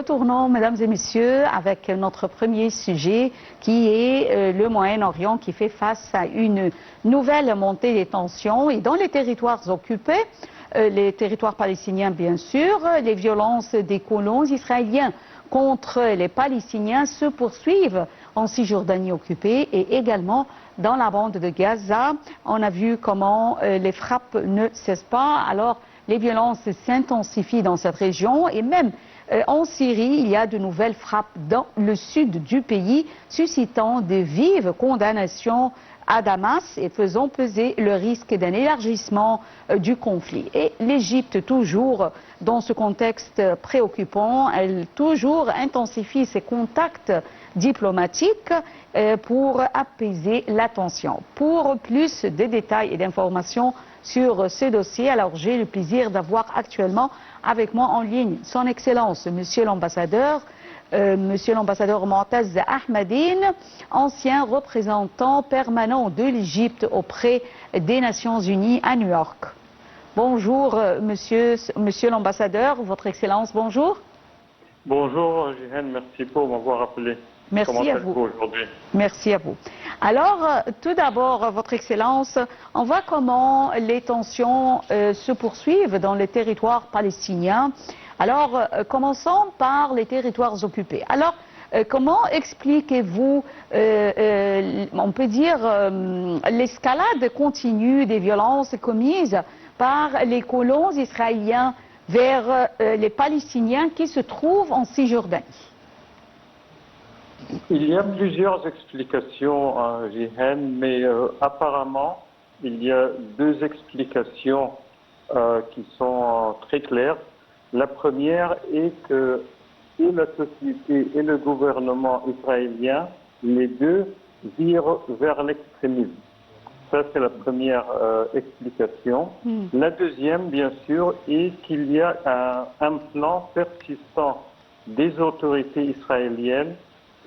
retournons, mesdames et messieurs, avec notre premier sujet qui est le Moyen-Orient qui fait face à une nouvelle montée des tensions. Et dans les territoires occupés, les territoires palestiniens bien sûr, les violences des colons israéliens contre les Palestiniens se poursuivent en Cisjordanie occupée et également dans la bande de Gaza. On a vu comment les frappes ne cessent pas. Alors, les violences s'intensifient dans cette région et même en Syrie, il y a de nouvelles frappes dans le sud du pays, suscitant de vives condamnations à Damas et faisant peser le risque d'un élargissement du conflit. Et l'Égypte, toujours dans ce contexte préoccupant, elle toujours intensifie ses contacts diplomatiques pour apaiser la tension. Pour plus de détails et d'informations sur ce dossier, alors j'ai le plaisir d'avoir actuellement avec moi en ligne son Excellence, Monsieur l'Ambassadeur Moataz Ahmadine, ancien représentant permanent de l'Égypte auprès des Nations Unies à New York. Bonjour, monsieur l'Ambassadeur, Votre Excellence, bonjour. Bonjour, Jihen, merci pour m'avoir appelé. Merci à vous. Merci à vous. Alors, tout d'abord, Votre Excellence, on voit comment les tensions se poursuivent dans les territoires palestiniens. Alors, commençons par les territoires occupés. Alors, comment expliquez-vous, on peut dire, l'escalade continue des violences commises par les colons israéliens vers les Palestiniens qui se trouvent en Cisjordanie? Il y a plusieurs explications, Jihen, mais apparemment, il y a deux explications qui sont très claires. La première est que et la société et le gouvernement israélien, les deux, virent vers l'extrémisme. Ça, c'est la première explication. La deuxième, bien sûr, est qu'il y a un plan persistant des autorités israéliennes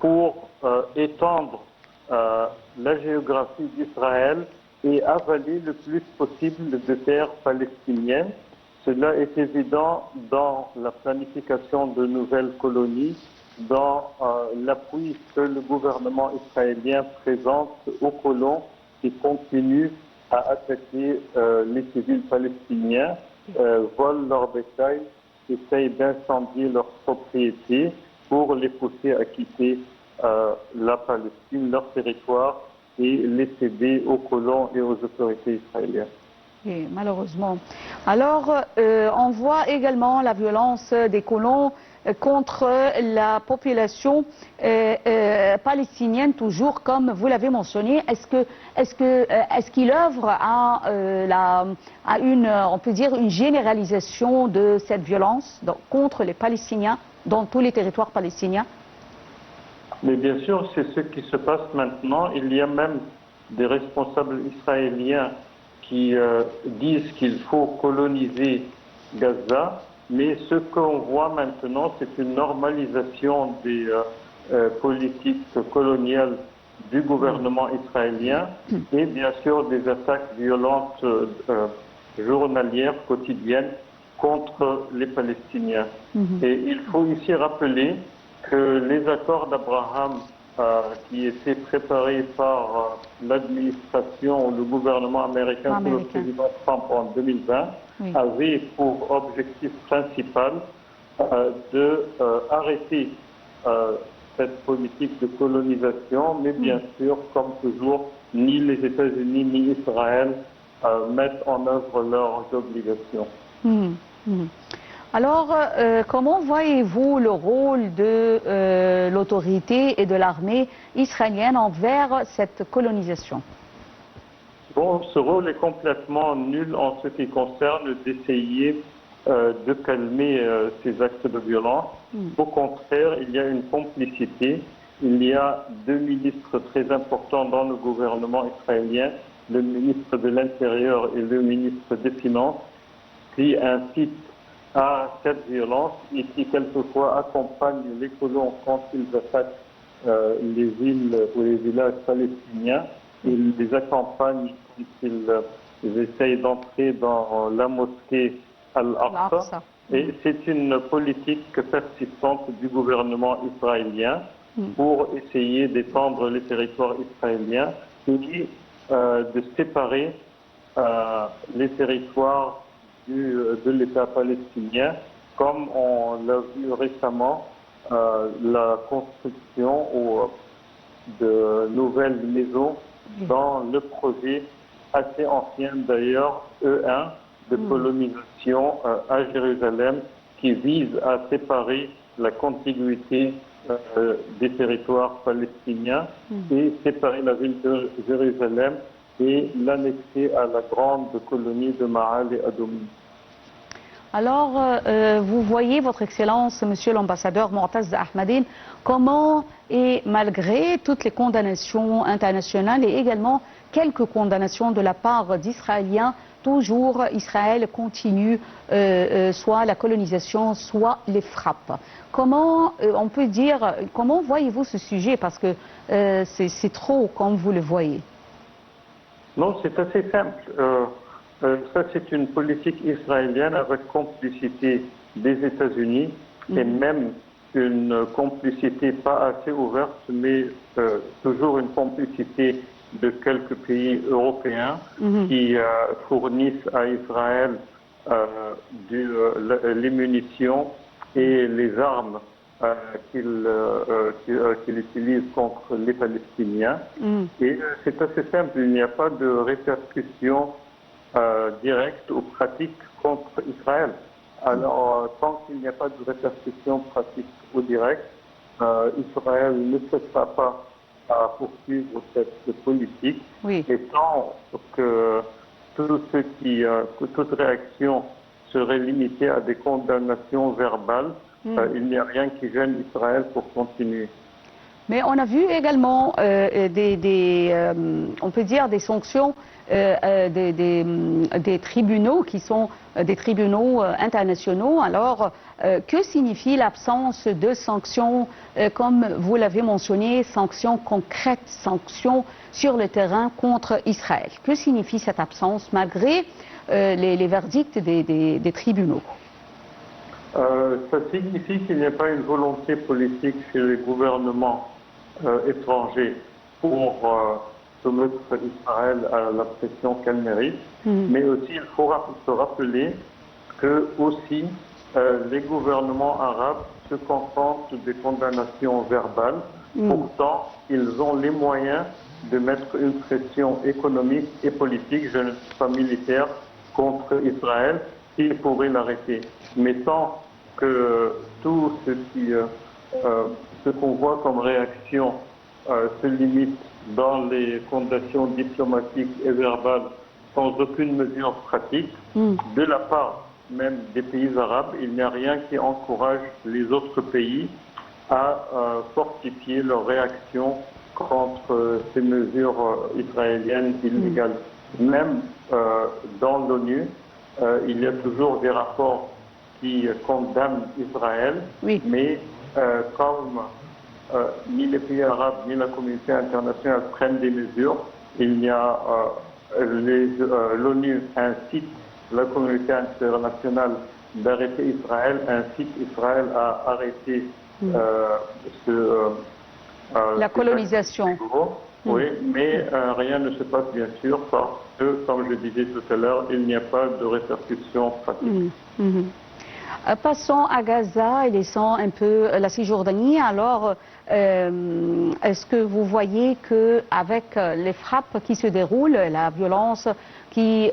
pour étendre la géographie d'Israël et avaler le plus possible de terres palestiniennes. Cela est évident dans la planification de nouvelles colonies, dans l'appui que le gouvernement israélien présente aux colons qui continuent à attaquer les civils palestiniens, volent leur bétail, essayent d'incendier leurs propriétés pour les pousser à quitter la Palestine, leur territoire, et les céder aux colons et aux autorités israéliennes. Et malheureusement. Alors, on voit également la violence des colons contre la population palestinienne, toujours comme vous l'avez mentionné. Est-ce qu'il œuvre à une, on peut dire, une généralisation de cette violence contre les Palestiniens dans tous les territoires palestiniens? Mais bien sûr, c'est ce qui se passe maintenant. Il y a même des responsables israéliens qui disent qu'il faut coloniser Gaza, mais ce qu'on voit maintenant, c'est une normalisation des politiques coloniales du gouvernement israélien et bien sûr des attaques violentes journalières, quotidiennes, contre les Palestiniens. Et il faut ici rappeler que les accords d'Abraham qui étaient préparés par l'administration, le gouvernement américain sous le président Trump en 2020, avaient pour objectif principal d'arrêter cette politique de colonisation, mais bien sûr, comme toujours, ni les États-Unis ni Israël mettent en œuvre leurs obligations. Alors, comment voyez-vous le rôle de l'autorité et de l'armée israélienne envers cette colonisation? Bon, ce rôle est complètement nul en ce qui concerne d'essayer de calmer ces actes de violence. Au contraire, il y a une complicité. Il y a deux ministres très importants dans le gouvernement israélien, le ministre de l'Intérieur et le ministre des Finances, qui incitent à cette violence et qui quelquefois accompagnent les colons quand ils attaquent les villes ou les villages palestiniens. Ils les accompagnent quand ils essayent d'entrer dans la mosquée Al-Aqsa Et c'est une politique persistante du gouvernement israélien pour essayer d'étendre les territoires israéliens et de séparer les territoires de l'État palestinien, comme on l'a vu récemment, la construction de nouvelles maisons dans le projet assez ancien d'ailleurs, E1, de colonisation à Jérusalem, qui vise à séparer la contiguïté des territoires palestiniens et séparer la ville de Jérusalem et l'annexer à la grande colonie de Ma'al et Adoum. Alors, vous voyez, Votre Excellence, Monsieur l'ambassadeur Moataz Ahmadine, comment, et malgré toutes les condamnations internationales et également quelques condamnations de la part d'Israéliens, toujours Israël continue soit la colonisation, soit les frappes. Comment on peut dire, comment voyez-vous ce sujet? Parce que c'est trop, comme vous le voyez. Non, c'est assez simple. Ça, c'est une politique israélienne avec complicité des États-Unis et même une complicité pas assez ouverte, mais toujours une complicité de quelques pays européens qui fournissent à Israël les munitions et les armes qu'il utilise contre les Palestiniens. Et c'est assez simple, il n'y a pas de répercussions directes ou pratiques contre Israël. Alors, tant qu'il n'y a pas de répercussions pratiques ou directes, Israël ne cessera pas à poursuivre cette politique. Oui. Et tant que toute réaction serait limitée à des condamnations verbales, il n'y a rien qui gêne Israël pour continuer. Mais on a vu également on peut dire des sanctions des tribunaux qui sont des tribunaux internationaux. Alors, que signifie l'absence de sanctions, comme vous l'avez mentionné, sanctions concrètes, sanctions sur le terrain contre Israël? Que signifie cette absence malgré les verdicts des tribunaux? Ça signifie qu'il n'y a pas une volonté politique chez les gouvernements étrangers pour soumettre Israël à la pression qu'elle mérite. Mais aussi, il faut se rappeler que aussi les gouvernements arabes se contentent des condamnations verbales. Pourtant, ils ont les moyens de mettre une pression économique et politique, je ne suis pas militaire, contre Israël, qui pourrait l'arrêter. Mais tant que tout ce qu'on voit comme réaction se limite dans les conditions diplomatiques et verbales sans aucune mesure pratique, de la part même des pays arabes, il n'y a rien qui encourage les autres pays à fortifier leur réaction contre ces mesures israéliennes illégales. Même dans l'ONU, il y a toujours des rapports qui condamnent Israël, mais comme ni les pays arabes ni la communauté internationale prennent des mesures, il y a l'ONU incite la communauté internationale d'arrêter Israël, incite Israël à arrêter la colonisation. Oui, mais rien ne se passe bien sûr parce que, comme je disais tout à l'heure, il n'y a pas de répercussions pratiques. Passons à Gaza et laissons un peu la Cisjordanie. Alors, est-ce que vous voyez qu'avec les frappes qui se déroulent, la violence qui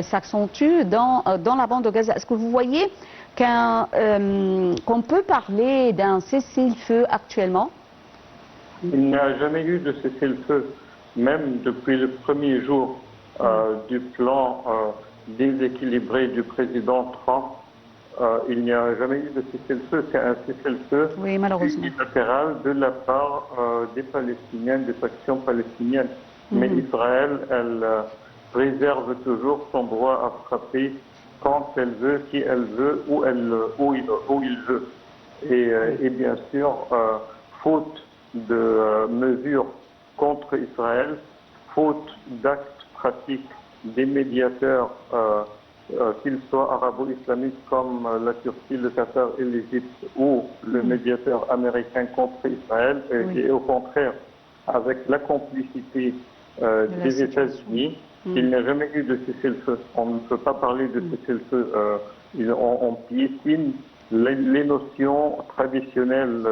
s'accentue dans la bande de Gaza, est-ce que vous voyez qu'on peut parler d'un cessez-le-feu actuellement? Il n'y a jamais eu de cessez-le-feu, même depuis le premier jour du plan déséquilibré du président Trump. Il n'y a jamais eu de cessez-le-feu. C'est un cessez-le-feu unilatéral de la part des Palestiniens, des factions palestiniennes. Mais Israël, elle réserve toujours son droit à frapper quand elle veut, qui elle veut, où il veut. Et bien sûr, faute de mesures contre Israël, faute d'actes pratiques des médiateurs qu'ils soient arabo-islamiques comme la Turquie, le Qatar et l'Égypte, ou le médiateur américain contre Israël, et au contraire, avec la complicité des États-Unis, il n'y a jamais eu de cessez-le-feu. On ne peut pas parler de cessez-le-feu. On piétine les notions traditionnelles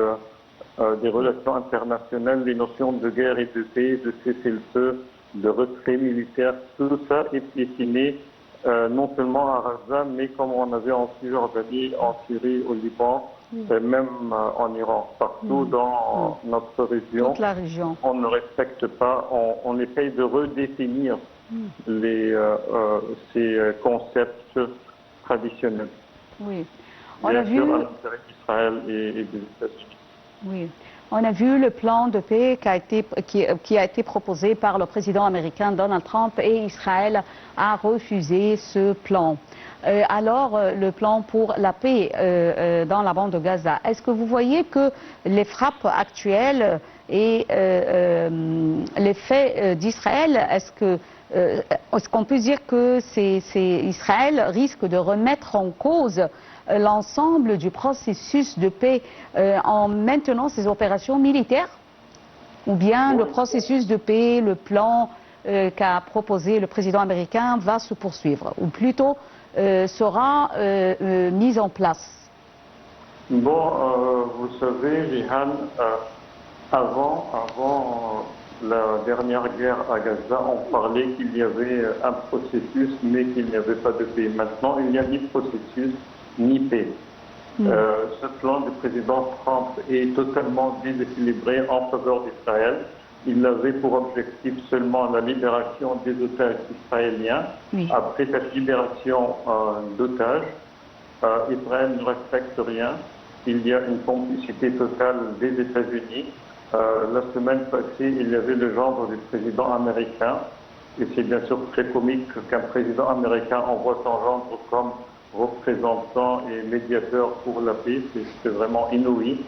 des relations internationales, les notions de guerre et de paix, de cessez-le-feu, de retrait militaire. Tout ça est piétiné non seulement à Gaza, mais comme on avait en Cisjordanie, en Syrie, au Liban, et même en Iran. Partout dans notre région, toute la région, on ne respecte pas, on essaye de redéfinir ces concepts traditionnels. Oui. On a vu l'intérêt d'Israël et des États-Unis. Oui. On a vu le plan de paix qui a été proposé par le président américain Donald Trump, et Israël a refusé ce plan. Alors, le plan pour la paix dans la bande de Gaza, est-ce que vous voyez que les frappes actuelles et les faits d'Israël, est-ce qu'on peut dire que Israël risque de remettre en cause l'ensemble du processus de paix en maintenant ses opérations militaires? Ou bien le processus de paix, le plan qu'a proposé le président américain va se poursuivre, ou plutôt sera mis en place? Bon, vous savez, Jihan, avant la dernière guerre à Gaza, on parlait qu'il y avait un processus, mais qu'il n'y avait pas de paix. Maintenant, il n'y a ni processus, ni paix. Ce plan du président Trump est totalement déséquilibré en faveur d'Israël. Il avait pour objectif seulement la libération des otages israéliens. Après cette libération d'otages, Israël ne respecte rien. Il y a une complicité totale des États-Unis. La semaine passée, il y avait le gendre du président américain. Et c'est bien sûr très comique qu'un président américain envoie son gendre comme représentant et médiateur pour la paix. C'est vraiment inouï.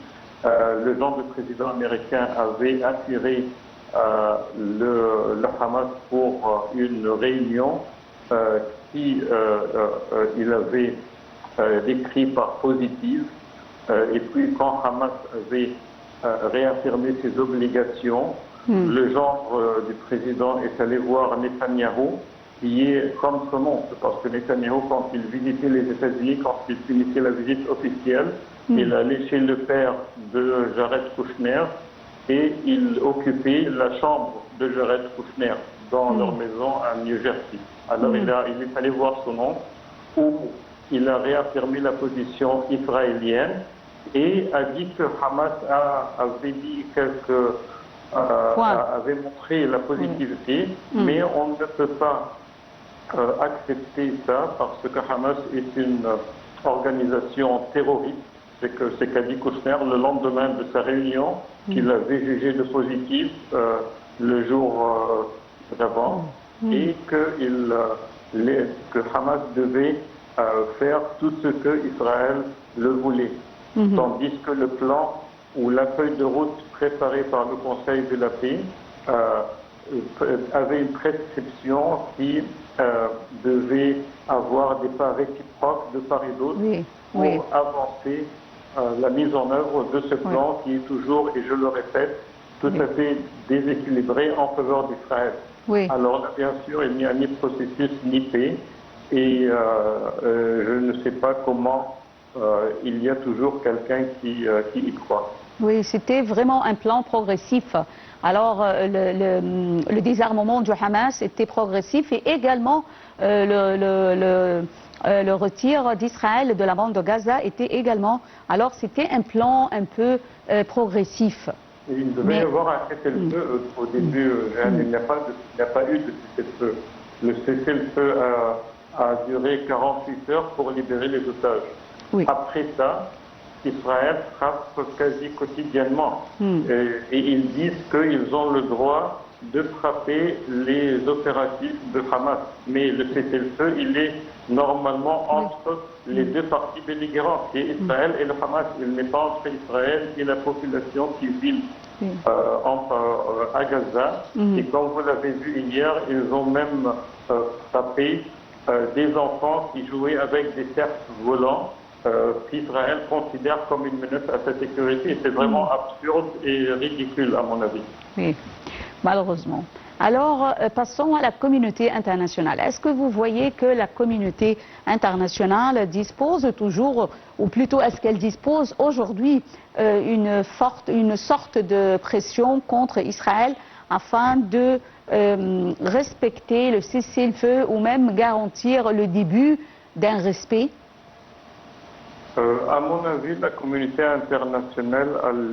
Le genre de président américain avait attiré le Hamas pour une réunion qui il avait décrit par positive. Et puis quand Hamas avait réaffirmé ses obligations, le genre du président est allé voir Netanyahou, qui est comme son nom, parce que Netanyahou, quand il visitait les États-Unis, quand il finissait la visite officielle, il allait chez le père de Jared Kushner et il occupait la chambre de Jared Kushner dans leur maison à New Jersey. Alors il est allé voir son nom, où il a réaffirmé la position israélienne et a dit que Hamas avait dit avait montré la positivité, mais on ne peut pas accepter ça parce que Hamas est une organisation terroriste. C'est qu'a dit Kushner le lendemain de sa réunion, qu'il avait jugé de positif le jour d'avant, et que Hamas devait faire tout ce que Israël le voulait. Tandis que le plan ou la feuille de route préparée par le Conseil de la paix avait une prescription qui devait avoir des pas réciproques de part et d'autre pour avancer la mise en œuvre de ce plan qui est toujours, et je le répète, tout à fait déséquilibré en faveur d'Israël. Alors là, bien sûr, il n'y a ni processus ni paix, et je ne sais pas comment il y a toujours quelqu'un qui y croit. Oui, c'était vraiment un plan progressif. Alors, le désarmement du Hamas était progressif, et également le retire d'Israël de la bande de Gaza était également. Alors, c'était un plan un peu progressif. Et il devait y avoir un cessez-le-feu au début. Il n'y a pas eu de cessez-le-feu. Le cessez-le-feu a duré 48 heures pour libérer les otages. Après ça, Israël frappe quasi quotidiennement. Et ils disent qu'ils ont le droit de frapper les opératifs de Hamas. Mais le cessez-le-feu, il est normalement entre les deux parties belligérantes, et Israël et le Hamas. Il n'est pas entre Israël et la population civile à Gaza. Et comme vous l'avez vu hier, ils ont même frappé des enfants qui jouaient avec des cerfs volants qu'Israël considère comme une menace à sa sécurité. C'est vraiment absurde et ridicule, à mon avis. Oui, malheureusement. Alors, passons à la communauté internationale. Est-ce que vous voyez que la communauté internationale dispose toujours, ou plutôt est-ce qu'elle dispose aujourd'hui une sorte de pression contre Israël afin de respecter le cessez-le-feu ou même garantir le début d'un respect? À mon avis, la communauté internationale,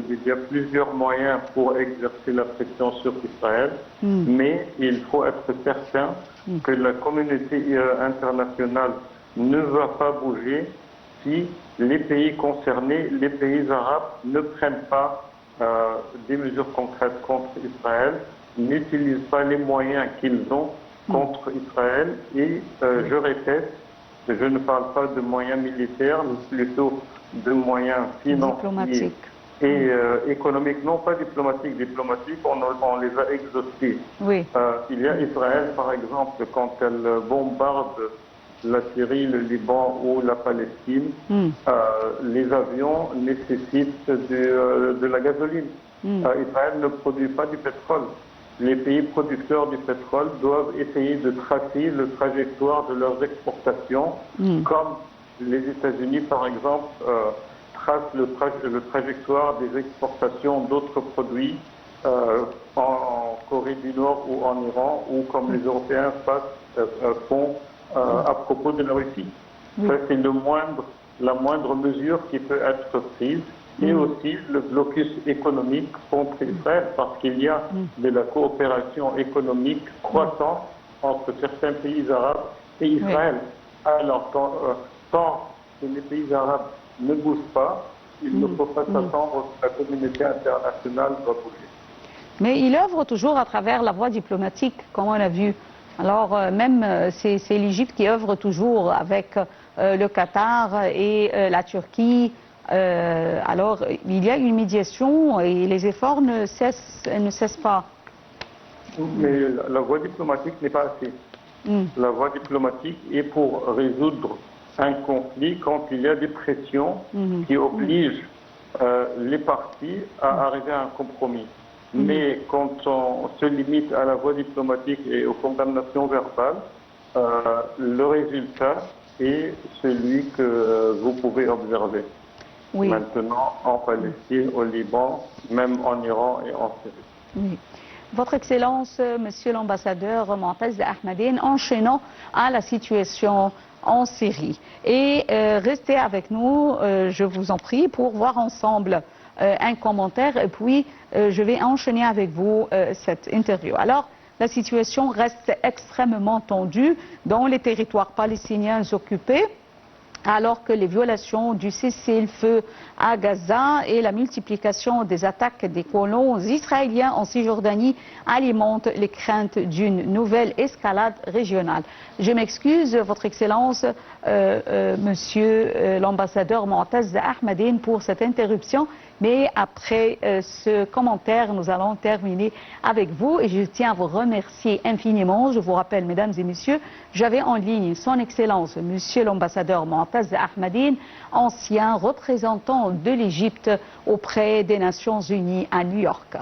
il y a plusieurs moyens pour exercer la pression sur Israël, mais il faut être certain que la communauté internationale ne va pas bouger si les pays concernés, les pays arabes, ne prennent pas des mesures concrètes contre Israël, n'utilisent pas les moyens qu'ils ont contre Israël et, je répète, je ne parle pas de moyens militaires, mais plutôt de moyens financiers et économiques. Non, pas diplomatiques. Diplomatiques, on les a exhaustés. Oui. Il y a Israël, par exemple, quand elle bombarde la Syrie, le Liban ou la Palestine, les avions nécessitent de la gasoline. Israël ne produit pas du pétrole. Les pays producteurs du pétrole doivent essayer de tracer le trajectoire de leurs exportations, comme les États-Unis, par exemple, tracent le trajectoire des exportations d'autres produits en Corée du Nord ou en Iran, ou comme les Européens font à propos de la Russie. Ça, c'est la moindre mesure qui peut être prise. Et aussi le blocus économique contre Israël, parce qu'il y a de la coopération économique croissante entre certains pays arabes et Israël. Alors, tant que les pays arabes ne bougent pas, il ne faut pas s'attendre que la communauté internationale va bouger. Mais il œuvre toujours à travers la voie diplomatique, comme on a vu. Alors, même c'est l'Égypte qui œuvre toujours avec le Qatar et la Turquie. Alors, il y a une médiation et les efforts ne cessent pas. Mais la voie diplomatique n'est pas assez. La voie diplomatique est pour résoudre un conflit quand il y a des pressions qui obligent les parties à arriver à un compromis. Mais quand on se limite à la voie diplomatique et aux condamnations verbales, le résultat est celui que vous pouvez observer. Oui. Maintenant, en Palestine, au Liban, même en Iran et en Syrie. Oui. Votre Excellence, Monsieur l'ambassadeur Moataz Ahmadine, enchaînant à la situation en Syrie. Et restez avec nous, je vous en prie, pour voir ensemble un commentaire. Et puis, je vais enchaîner avec vous cette interview. Alors, la situation reste extrêmement tendue dans les territoires palestiniens occupés, alors que les violations du cessez-le-feu à Gaza et la multiplication des attaques des colons israéliens en Cisjordanie alimentent les craintes d'une nouvelle escalade régionale. Je m'excuse, Votre Excellence, Monsieur l'ambassadeur Moataz Ahmadine, pour cette interruption, mais après ce commentaire, nous allons terminer avec vous et je tiens à vous remercier infiniment. Je vous rappelle, mesdames et messieurs, j'avais en ligne son Excellence, Monsieur l'ambassadeur Moataz Ahmadine, ancien représentant de l'Égypte auprès des Nations Unies à New York.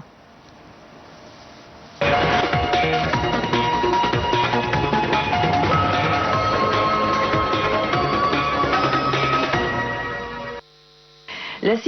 La